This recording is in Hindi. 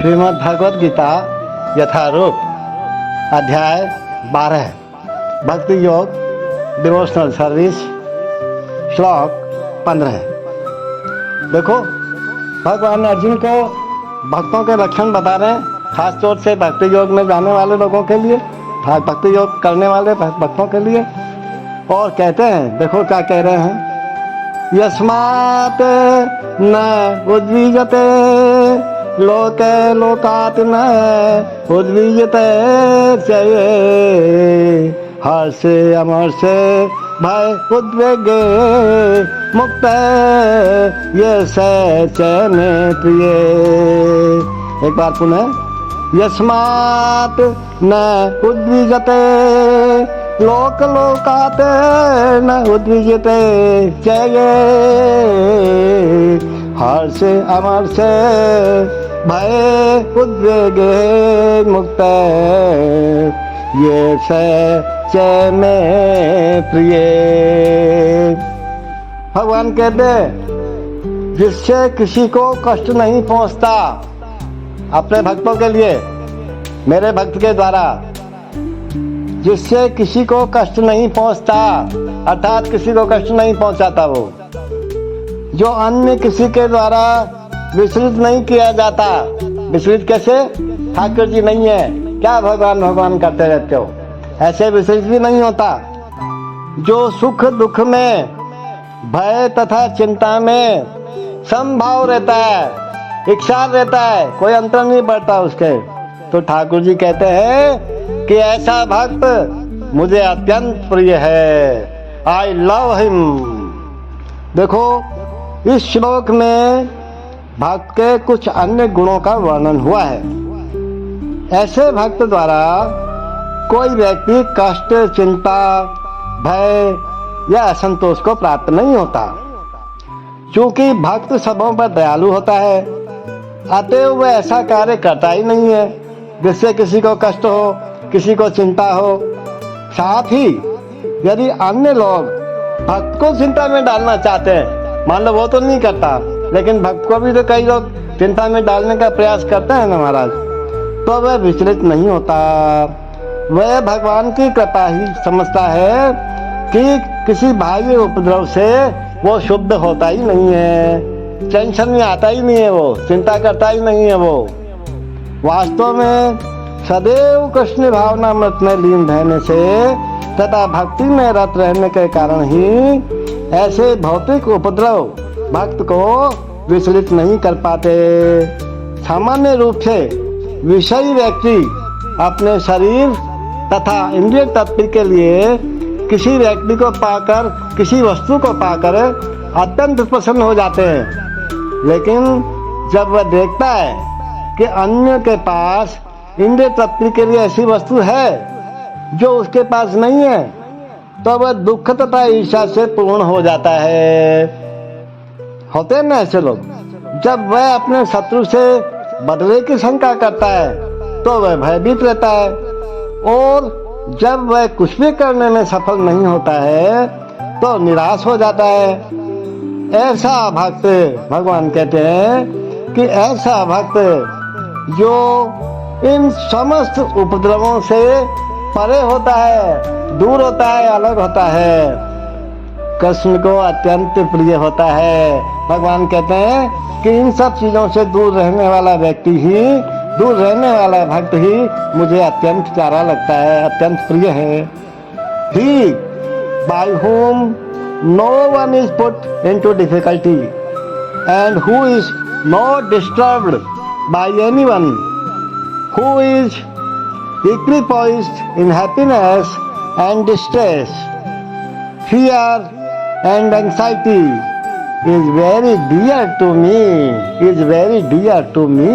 श्रीमद् भगवद गीता यथारूप अध्याय 12 भक्ति योग डिवोशनल सर्विस श्लोक 15। देखो, भगवान अर्जुन को भक्तों के लक्षण बता रहे हैं, खास तौर से भक्ति योग में जाने वाले लोगों के लिए, भक्ति योग करने वाले भक्तों के लिए। और कहते हैं, देखो क्या कह रहे हैं, यस्मात् न उद्विजते लोके लोकात् न उद्विजते चये हर्ष अमर्ष भय उद्वेगे मुक्त ये चैन प्रिय। एक बार पुनः, यस्मात् न उद्विजते लोक लोकात् न उद्विजते चये हर्ष अमर्ष भय उद्वेगे मुक्त ये च में प्रिय। भगवान कहते, जिससे किसी को कष्ट नहीं पहुंचता, अपने भक्तों के लिए, मेरे भक्त के द्वारा जिससे किसी को कष्ट नहीं पहुंचता, अर्थात किसी को कष्ट नहीं पहुंचाता, वो जो अन्य किसी के द्वारा विचलित नहीं किया जाता। विचलित कैसे? ठाकुर जी नहीं है, क्या भगवान भगवान करते रहते हो, ऐसे विचलित भी नहीं होता। जो सुख दुख में, भय तथा चिंता में समभाव रहता है, इच्छा रहता है, कोई अंतर नहीं पड़ता उसके, तो ठाकुर जी कहते हैं कि ऐसा भक्त मुझे अत्यंत प्रिय है। I love him. देखो, इस श्लोक में भक्त के कुछ अन्य गुणों का वर्णन हुआ है। ऐसे भक्त द्वारा कोई व्यक्ति कष्ट, चिंता, भय या असंतोष को प्राप्त नहीं होता। क्योंकि भक्त सबों पर दयालु होता है, अतएव वह ऐसा कार्य करता ही नहीं है जिससे किसी को कष्ट हो, किसी को चिंता हो। साथ ही यदि अन्य लोग भक्त को चिंता में डालना चाहते हैं, मान लो वो तो नहीं करता, लेकिन भक्त को भी तो कई लोग चिंता में डालने का प्रयास करते हैं ना महाराज, तो वह विचलित नहीं होता। वह भगवान की कृपा ही समझता है कि किसी बाह्य उपद्रव से वो शुद्ध होता ही नहीं है, टेंशन में आता ही नहीं है, वो चिंता करता ही नहीं है। वो वास्तव में सदैव कृष्ण भावना मृत में लीन रहने से तथा भक्ति में रत रहने के कारण ही ऐसे भौतिक उपद्रव भक्त को विचलित नहीं कर पाते। सामान्य रूप से विषयी व्यक्ति अपने शरीर तथा इंद्रिय तृप्ति के लिए किसी व्यक्ति को पाकर, किसी वस्तु को पाकर अत्यंत प्रसन्न हो जाते हैं, लेकिन जब वह देखता है कि अन्य के पास इंद्रिय तृप्ति के लिए ऐसी वस्तु है जो उसके पास नहीं है, तो वह दुख तथा ईर्ष्या से पूर्ण हो जाता है। होते हैं ना ऐसे लोग। जब वह अपने शत्रु से बदले की शंका करता है तो वह भयभीत रहता है, और जब वह कुछ भी करने में सफल नहीं होता है तो निराश हो जाता है। ऐसा भक्त, भगवान कहते हैं कि ऐसा भक्त जो इन समस्त उपद्रवों से परे होता है, दूर होता है, अलग होता है, कृष्ण को अत्यंत प्रिय होता है। भगवान कहते हैं कि इन सब चीजों से दूर रहने वाला व्यक्ति ही, दूर रहने वाला भक्त ही मुझे अत्यंत प्यारा लगता है, अत्यंत प्रिय है। He by whom no one is put into difficulty and who is not disturbed by anyone, who is equipoised in happiness and distress, fear and anxiety is very dear to me, is very dear to me.